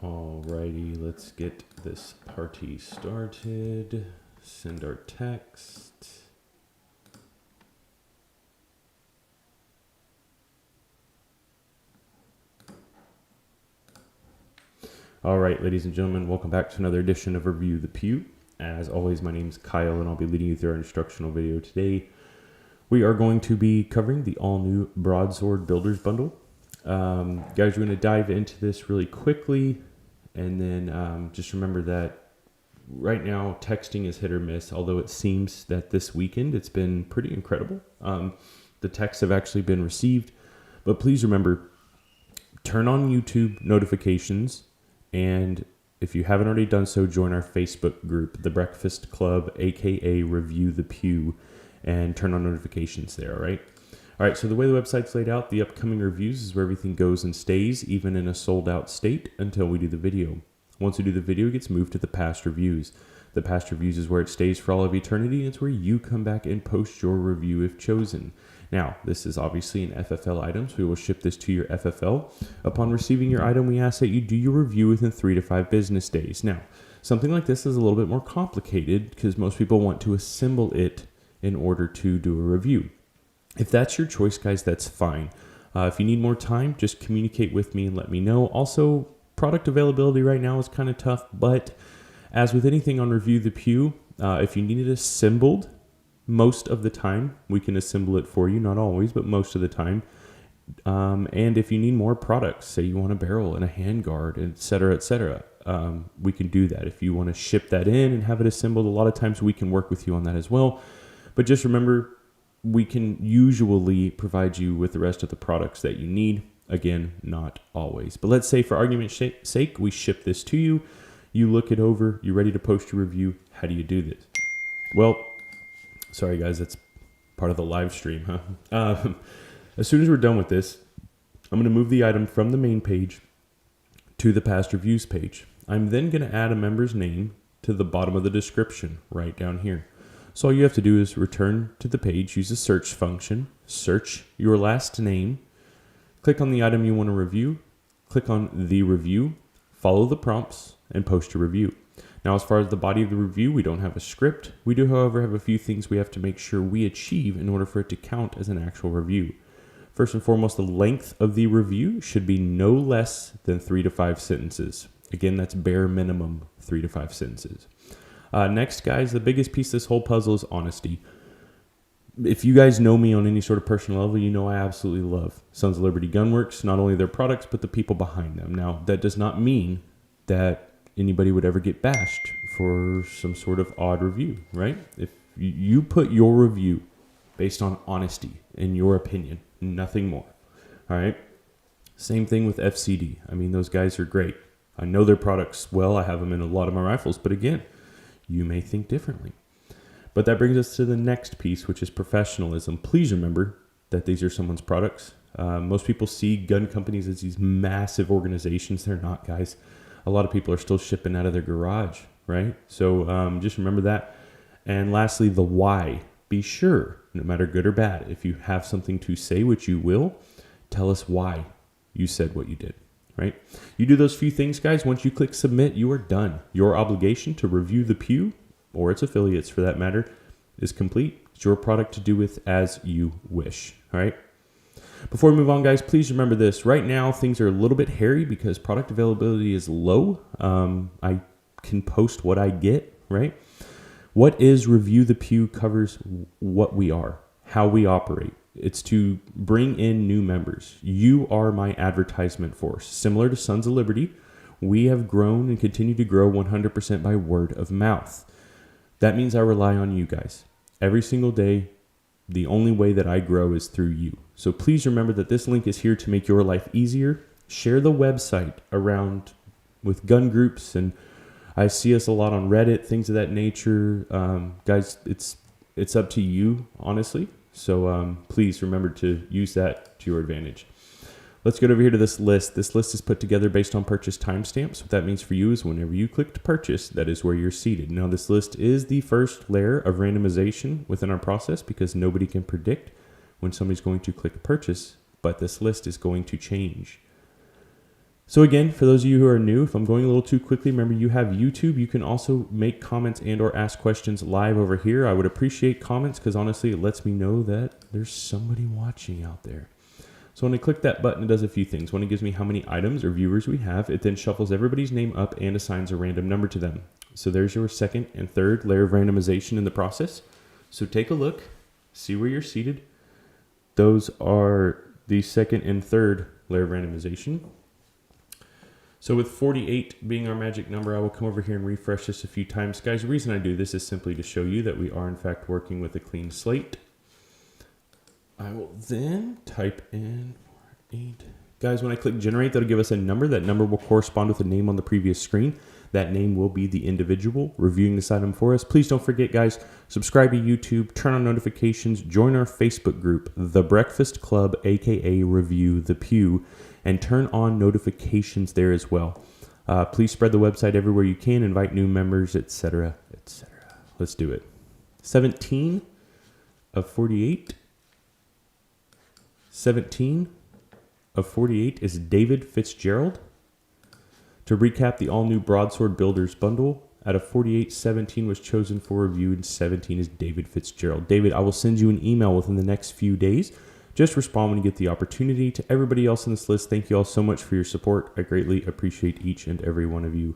Alrighty, let's get this party started. Send our text. All right, ladies and gentlemen, welcome back to another edition of Review the Pew. As always, my name is Kyle, and I'll be leading you through our instructional video today. We are going to be covering the all-new Broadsword Builders Bundle. Guys, we're going to dive into this really quickly, and then just remember that right now texting is hit or miss, although it seems that this weekend it's been pretty incredible. The texts have actually been received, but please remember, turn on YouTube notifications. And if you haven't already done so, join our Facebook group, The Breakfast Club, aka Review the Pew, and turn on notifications there, all right? All right, so the way the website's laid out, the upcoming reviews is where everything goes and stays, even in a sold-out state, until we do the video. Once we do the video, it gets moved to the past reviews. The past reviews is where it stays for all of eternity, and it's where you come back and post your review if chosen. Now, this is obviously an FFL item, so we will ship this to your FFL. Upon receiving your item, we ask that you do your review within 3 to 5 business days. Now, something like this is a little bit more complicated because most people want to assemble it in order to do a review. If that's your choice, guys, that's fine. If you need more time, just communicate with me and let me know. Also, product availability right now is kind of tough, but as with anything on Review the Pew, if you need it assembled, most of the time, we can assemble it for you. Not always, but most of the time. And if you need more products, say you want a barrel and a handguard, et cetera, we can do that. If you want to ship that in and have it assembled, a lot of times we can work with you on that as well. But just remember, we can usually provide you with the rest of the products that you need. Again, not always. But let's say for argument's sake, we ship this to you. You look it over. You're ready to post your review. How do you do this? Well, sorry, guys, that's part of the live stream, huh? As soon as we're done with this, I'm going to move the item from the main page to the past reviews page. I'm then going to add a member's name to the bottom of the description right down here. So all you have to do is return to the page, use the search function, search your last name, click on the item you want to review, click on the review, follow the prompts, and post your review. Now, as far as the body of the review, we don't have a script. We do, however, have a few things we have to make sure we achieve in order for it to count as an actual review. First and foremost, the length of the review should be no less than 3 to 5 sentences. Again, that's bare minimum 3 to 5 sentences. Next, guys, the biggest piece of this whole puzzle is honesty. If you guys know me on any sort of personal level, you know I absolutely love Sons of Liberty Gunworks, not only their products, but the people behind them. Now, that does not mean that anybody would ever get bashed for some sort of odd review, right? If you put your review based on honesty, in your opinion, nothing more, all right? Same thing with FCD. I mean, those guys are great. I know their products well. I have them in a lot of my rifles, but again, you may think differently. But that brings us to the next piece, which is professionalism. Please remember that these are someone's products. Most people see gun companies as these massive organizations. They're not, guys. A lot of people are still shipping out of their garage, right? So just remember that. And lastly, the why. Be sure, no matter good or bad, if you have something to say, which you will, tell us why you said what you did, right? You do those few things, guys. Once you click submit, you are done. Your obligation to Review the Pew, or its affiliates for that matter, is complete. It's your product to do with as you wish, all right? Before we move on, guys, please remember this. Right now, things are a little bit hairy because product availability is low. I can post what I get, right? What is Review the Pew covers what we are, how we operate. It's to bring in new members. You are my advertisement force. Similar to Sons of Liberty, we have grown and continue to grow 100% by word of mouth. That means I rely on you guys. Every single day, the only way that I grow is through you. So please remember that this link is here to make your life easier. Share the website around with gun groups, and I see us a lot on Reddit, things of that nature. Guys, it's up to you, honestly. So please remember to use that to your advantage. Let's get over here to this list. This list is put together based on purchase timestamps. What that means for you is whenever you click to purchase, that is where you're seated. Now, this list is the first layer of randomization within our process because nobody can predict when somebody's going to click purchase, but this list is going to change. So again, for those of you who are new, if I'm going a little too quickly, remember you have YouTube. You can also make comments and or ask questions live over here. I would appreciate comments because honestly, it lets me know that there's somebody watching out there. So when I click that button, it does a few things. One, it gives me how many items or viewers we have. It then shuffles everybody's name up and assigns a random number to them. So there's your second and third layer of randomization in the process. So take a look, see where you're seated. Those are the second and third layer of randomization. So with 48 being our magic number, I will come over here and refresh this a few times. Guys, the reason I do this is simply to show you that we are in fact working with a clean slate. I will then type in 48. Guys, when I click generate, that'll give us a number. That number will correspond with the name on the previous screen. That name will be the individual reviewing this item for us. Please don't forget, guys, subscribe to YouTube, turn on notifications, join our Facebook group, The Breakfast Club, aka Review the Pew, and turn on notifications there as well. Please spread the website everywhere you can, invite new members, etc., etc. Let's do it. 17 of 48. 17 of 48 is David Fitzgerald. To recap, the all-new Broadsword Builders bundle, out of 48, 17 was chosen for review, and 17 is David Fitzgerald. David, I will send you an email within the next few days. Just respond when you get the opportunity. To everybody else on this list, thank you all so much for your support. I greatly appreciate each and every one of you.